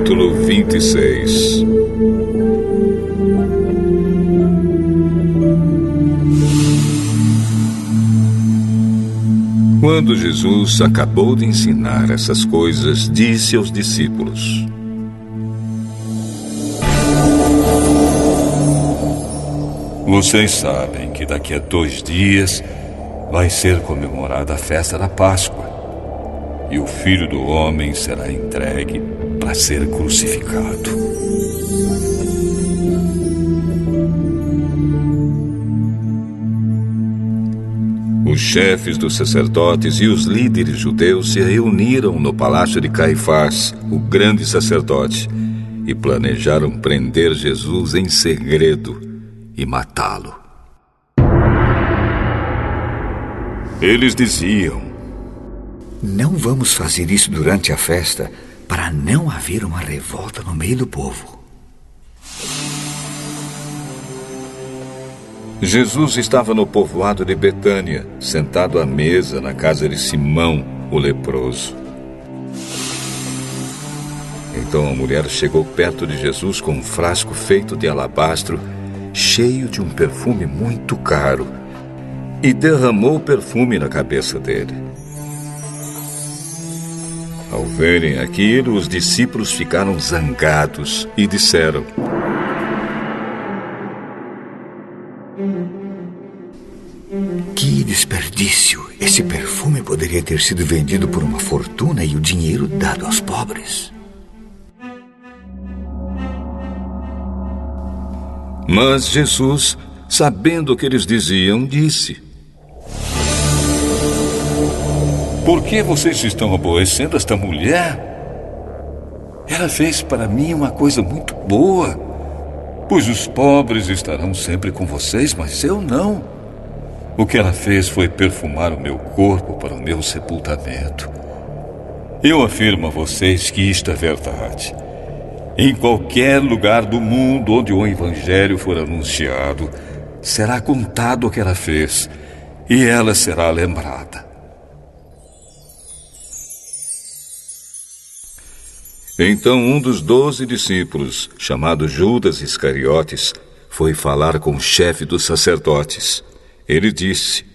Capítulo 26. Quando Jesus acabou de ensinar essas coisas, disse aos discípulos: Vocês sabem que daqui a 2 dias vai ser comemorada a festa da Páscoa, e o Filho do Homem será entregue para ser crucificado. Os chefes dos sacerdotes e os líderes judeus se reuniram no palácio de Caifás, o grande sacerdote, e planejaram prender Jesus em segredo e matá-lo. Eles diziam: Não vamos fazer isso durante a festa, para não haver uma revolta no meio do povo. Jesus estava no povoado de Betânia, sentado à mesa na casa de Simão, o leproso. Então a mulher chegou perto de Jesus com um frasco feito de alabastro, cheio de um perfume muito caro, e derramou o perfume na cabeça dele. Ao verem aquilo, os discípulos ficaram zangados e disseram: Que desperdício! Esse perfume poderia ter sido vendido por uma fortuna e o dinheiro dado aos pobres. Mas Jesus, sabendo o que eles diziam, disse: Por que vocês estão aborrecendo esta mulher? Ela fez para mim uma coisa muito boa, pois os pobres estarão sempre com vocês, mas eu não. O que ela fez foi perfumar o meu corpo para o meu sepultamento. Eu afirmo a vocês que isto é verdade. Em qualquer lugar do mundo onde o Evangelho for anunciado, será contado o que ela fez, e ela será lembrada. Então um dos 12 discípulos, chamado Judas Iscariotes, foi falar com o chefe dos sacerdotes. Ele disse: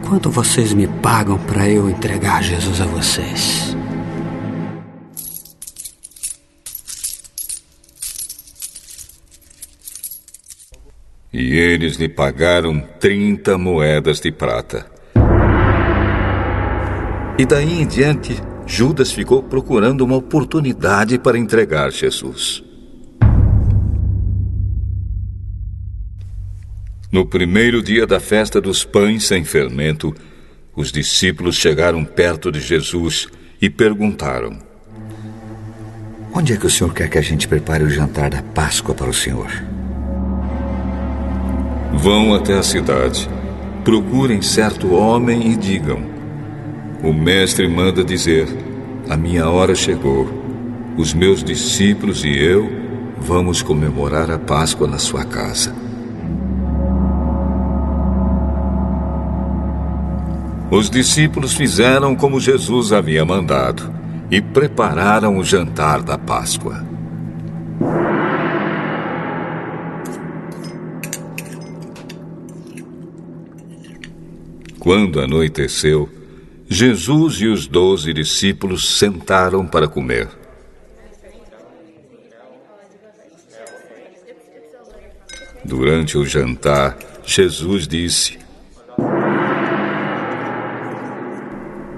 Quanto vocês me pagam para eu entregar Jesus a vocês? E eles lhe pagaram 30 moedas de prata. E daí em diante, Judas ficou procurando uma oportunidade para entregar Jesus. No primeiro dia da festa dos pães sem fermento, os discípulos chegaram perto de Jesus e perguntaram: Onde é que o senhor quer que a gente prepare o jantar da Páscoa para o senhor? Vão até a cidade, procurem certo homem e digam: O mestre manda dizer, a minha hora chegou. Os meus discípulos e eu vamos comemorar a Páscoa na sua casa. Os discípulos fizeram como Jesus havia mandado e prepararam o jantar da Páscoa. Quando anoiteceu, Jesus e os 12 discípulos sentaram para comer. Durante o jantar, Jesus disse: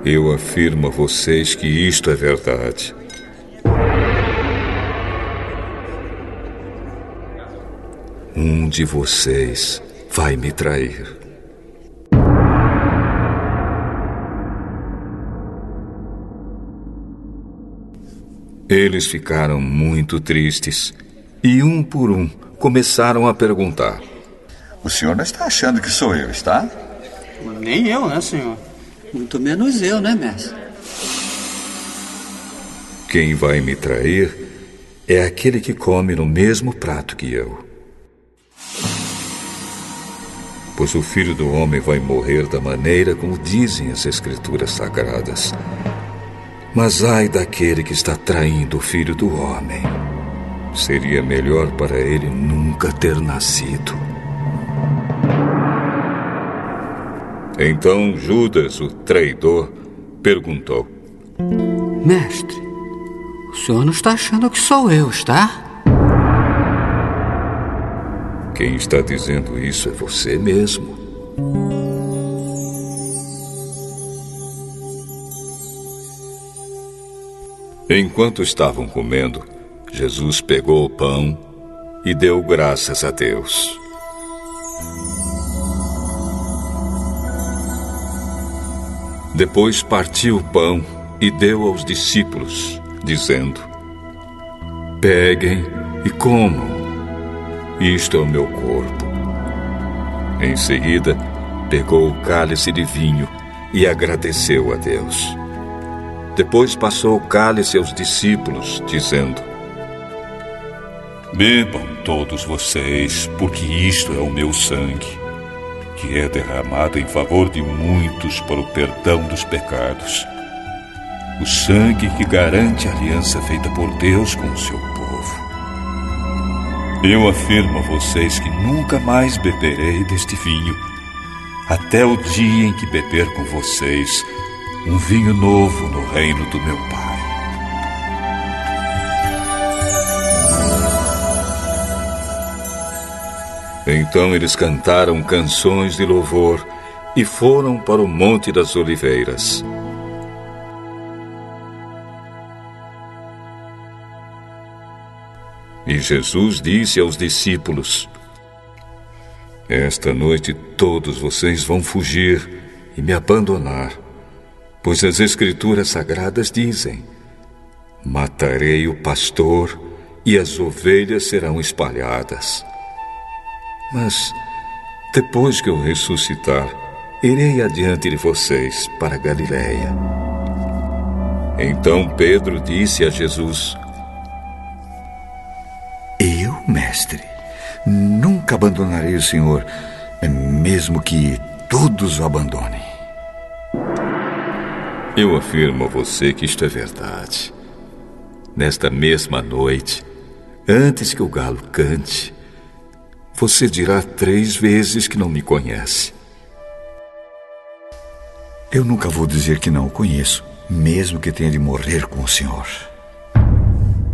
Eu afirmo a vocês que isto é verdade. Um de vocês vai me trair. Eles ficaram muito tristes e, um por um, começaram a perguntar: O senhor não está achando que sou eu, está? Nem eu, né, senhor? Muito menos eu, né, mestre? Quem vai me trair é aquele que come no mesmo prato que eu. pois o Filho do Homem vai morrer da maneira como dizem as Escrituras Sagradas. Mas ai daquele que está traindo o Filho do Homem. Seria melhor para ele nunca ter nascido. Então Judas, o traidor, perguntou: Mestre, o senhor não está achando que sou eu, está? Quem está dizendo isso é você mesmo. Enquanto estavam comendo, Jesus pegou o pão e deu graças a Deus. Depois partiu o pão e deu aos discípulos, dizendo: Peguem e comam. Isto é o meu corpo. Em seguida, pegou o cálice de vinho e agradeceu a Deus. Depois passou o cálice aos discípulos, dizendo: Bebam todos vocês, porque isto é o meu sangue, que é derramado em favor de muitos para o perdão dos pecados. O sangue que garante a aliança feita por Deus com o seu povo. Eu afirmo a vocês que nunca mais beberei deste vinho, até o dia em que beber com vocês um vinho novo no reino do meu Pai. Então eles cantaram canções de louvor e foram para o Monte das Oliveiras. E Jesus disse aos discípulos: Esta noite todos vocês vão fugir e me abandonar, pois as Escrituras Sagradas dizem: Matarei o pastor e as ovelhas serão espalhadas. Mas, depois que eu ressuscitar, irei adiante de vocês para Galiléia. Então Pedro disse a Jesus: Eu, mestre, nunca abandonarei o Senhor, mesmo que todos o abandonem. Eu afirmo a você que isto é verdade. Nesta mesma noite, antes que o galo cante, você dirá 3 vezes que não me conhece. Eu nunca vou dizer que não o conheço, mesmo que tenha de morrer com o Senhor.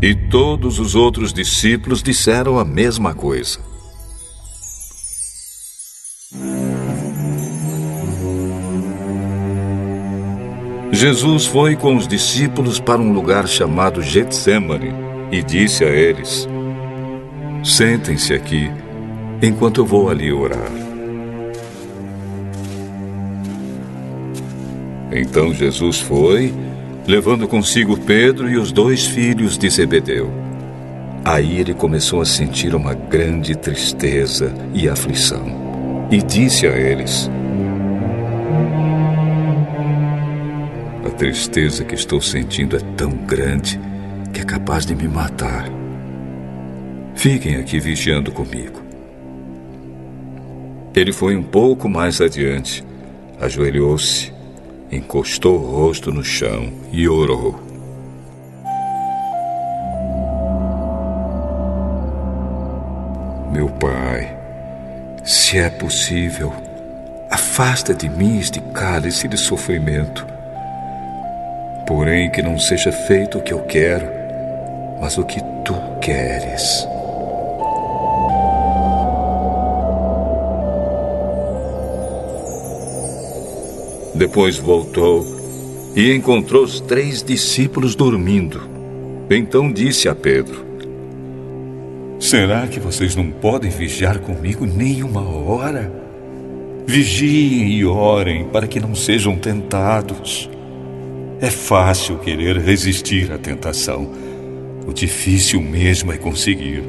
E todos os outros discípulos disseram a mesma coisa. Jesus foi com os discípulos para um lugar chamado Getsêmani e disse a eles: Sentem-se aqui, enquanto eu vou ali orar. Então Jesus foi, levando consigo Pedro e os 2 filhos de Zebedeu. Aí ele começou a sentir uma grande tristeza e aflição, e disse a eles: A tristeza que estou sentindo é tão grande que é capaz de me matar. Fiquem aqui vigiando comigo. Ele foi um pouco mais adiante, ajoelhou-se, encostou o rosto no chão e orou. Meu Pai, se é possível, afasta de mim este cálice de sofrimento. Porém, que não seja feito o que eu quero, mas o que tu queres. Depois voltou e encontrou os 3 discípulos dormindo. Então disse a Pedro: Será que vocês não podem vigiar comigo nem 1 hora? Vigiem e orem para que não sejam tentados. É fácil querer resistir à tentação. O difícil mesmo é conseguir.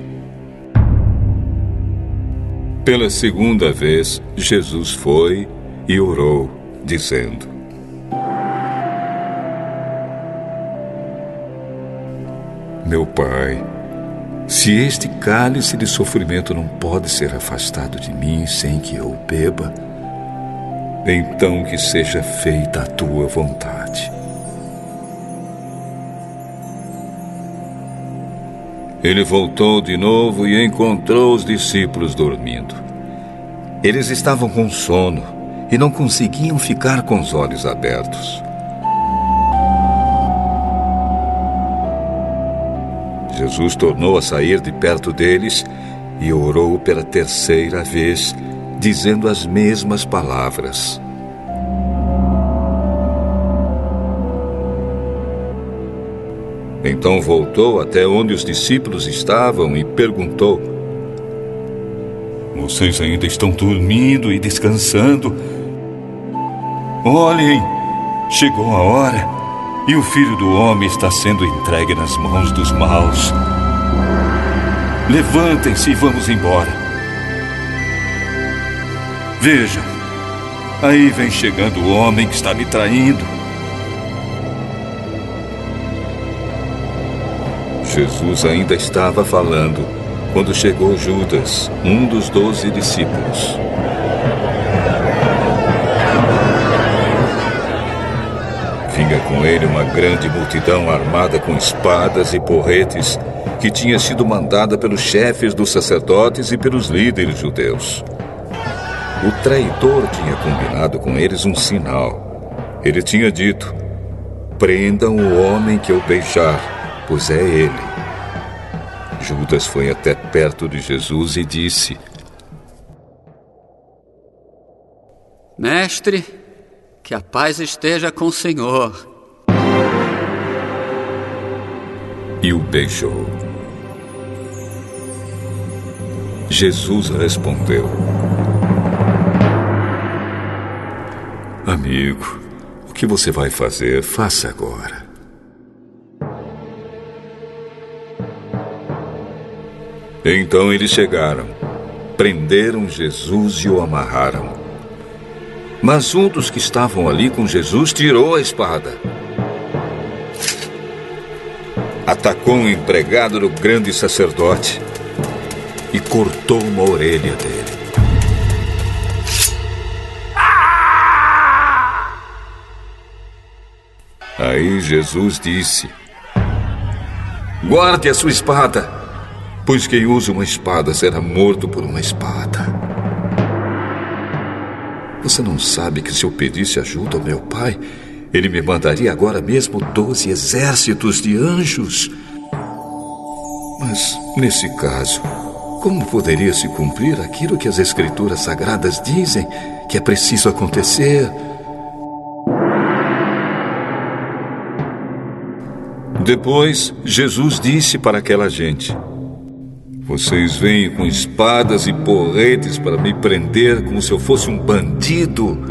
Pela 2ª vez, Jesus foi e orou, dizendo: Meu Pai, Se este cálice de sofrimento não pode ser afastado de mim sem que eu beba, então que seja feita a tua vontade. Ele voltou de novo e encontrou os discípulos dormindo. Eles estavam com sono e não conseguiam ficar com os olhos abertos. Jesus tornou a sair de perto deles e orou pela terceira vez, dizendo as mesmas palavras. Então voltou até onde os discípulos estavam e perguntou: Vocês ainda estão dormindo e descansando? Olhem, chegou a hora e o Filho do Homem está sendo entregue nas mãos dos maus. Levantem-se e vamos embora. Vejam, aí vem chegando o homem que está me traindo. Jesus ainda estava falando quando chegou Judas, um dos 12 discípulos. Vinha com ele uma grande multidão armada com espadas e porretes, que tinha sido mandada pelos chefes dos sacerdotes e pelos líderes judeus. O traidor tinha combinado com eles um sinal. Ele tinha dito: prendam o homem que eu beijar, pois é ele. Judas foi até perto de Jesus e disse: Mestre, que a paz esteja com o Senhor. E o beijou. Jesus respondeu: Amigo, o que você vai fazer, faça agora. Então eles chegaram, prenderam Jesus e o amarraram. Mas um dos que estavam ali com Jesus tirou a espada. Atacou um empregado do grande sacerdote e cortou uma orelha dele. Aí Jesus disse: guarde a sua espada, pois quem usa uma espada será morto por uma espada. Você não sabe que se eu pedisse ajuda ao meu Pai, Ele me mandaria agora mesmo 12 exércitos de anjos? Mas, nesse caso, como poderia se cumprir aquilo que as Escrituras Sagradas dizem que é preciso acontecer? Depois, Jesus disse para aquela gente: vocês vêm com espadas e porretes para me prender como se eu fosse um bandido.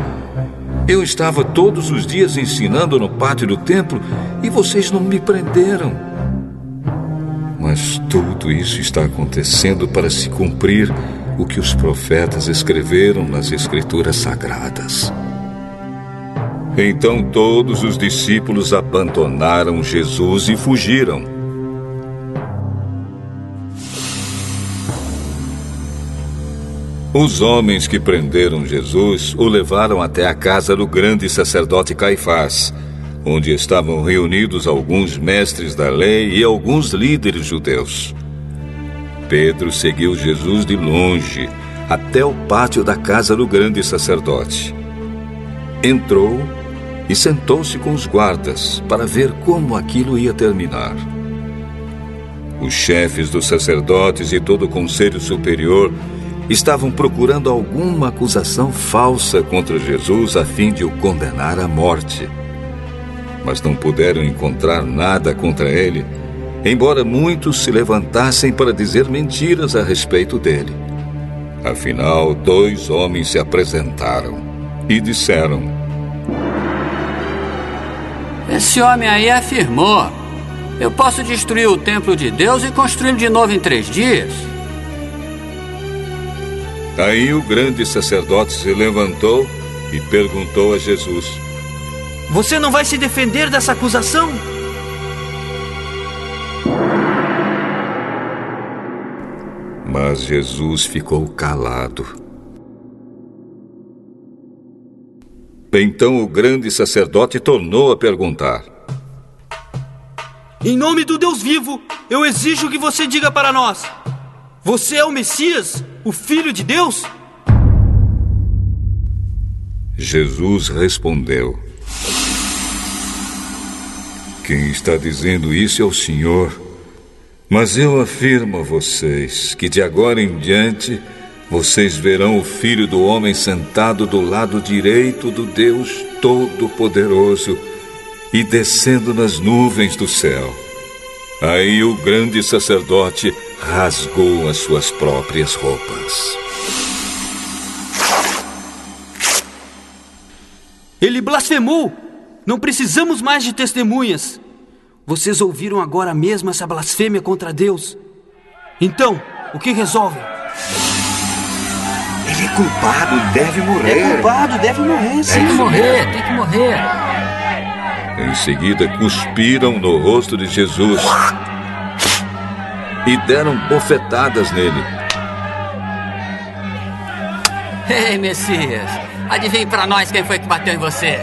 Eu estava todos os dias ensinando no pátio do templo e vocês não me prenderam. Mas tudo isso está acontecendo para se cumprir o que os profetas escreveram nas Escrituras Sagradas. Então todos os discípulos abandonaram Jesus e fugiram. Os homens que prenderam Jesus o levaram até a casa do grande sacerdote Caifás, onde estavam reunidos alguns mestres da lei e alguns líderes judeus. Pedro seguiu Jesus de longe até o pátio da casa do grande sacerdote. Entrou e sentou-se com os guardas para ver como aquilo ia terminar. Os chefes dos sacerdotes e todo o conselho superior estavam procurando alguma acusação falsa contra Jesus a fim de o condenar à morte. Mas não puderam encontrar nada contra ele, embora muitos se levantassem para dizer mentiras a respeito dele. Afinal, 2 homens se apresentaram e disseram: Esse homem aí afirmou: eu posso destruir o templo de Deus e construí-lo de novo em 3 dias. Aí o grande sacerdote se levantou e perguntou a Jesus: você não vai se defender dessa acusação? Mas Jesus ficou calado. Então o grande sacerdote tornou a perguntar: Em nome do Deus vivo, eu exijo que você diga para nós: você é o Messias, o Filho de Deus? Jesus respondeu: Quem está dizendo isso é o Senhor. Mas eu afirmo a vocês que de agora em diante vocês verão o Filho do Homem sentado do lado direito do Deus Todo-Poderoso e descendo nas nuvens do céu. Aí o grande sacerdote rasgou as suas próprias roupas. Ele blasfemou! Não precisamos mais de testemunhas. Vocês ouviram agora mesmo essa blasfêmia contra Deus. Então, o que resolvem? Ele é culpado, deve morrer. É culpado, deve morrer, sim. Tem que morrer, tem que morrer. Em seguida, cuspiram no rosto de Jesus e deram bofetadas nele. Ei, Messias, adivinhe para nós quem foi que bateu em você.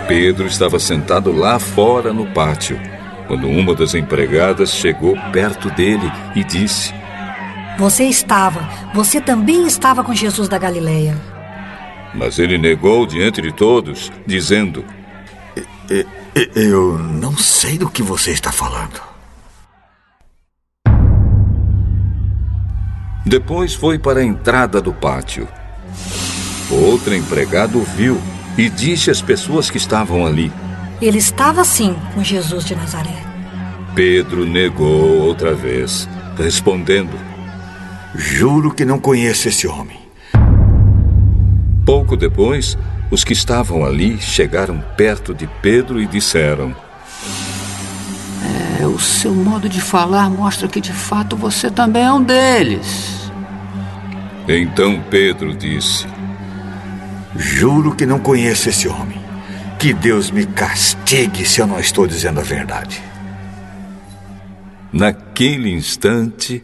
Pedro estava sentado lá fora no pátio, quando uma das empregadas chegou perto dele e disse: Você também estava com Jesus da Galileia. Mas ele negou diante de todos, dizendo: Eu não sei do que você está falando. Depois foi para a entrada do pátio. Outro empregado o viu e disse às pessoas que estavam ali: Ele estava sim com Jesus de Nazaré. Pedro negou outra vez, respondendo: Juro que não conheço esse homem. Pouco depois, os que estavam ali chegaram perto de Pedro e disseram: O seu modo de falar mostra que de fato você também é um deles. Então Pedro disse: Juro que não conheço esse homem. Que Deus me castigue se eu não estou dizendo a verdade. Naquele instante,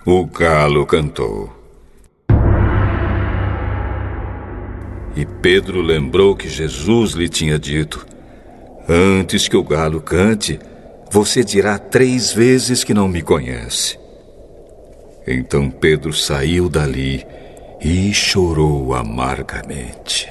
o galo cantou. E Pedro lembrou que Jesus lhe tinha dito: Antes que o galo cante, você dirá 3 vezes que não me conhece. Então Pedro saiu dali e chorou amargamente.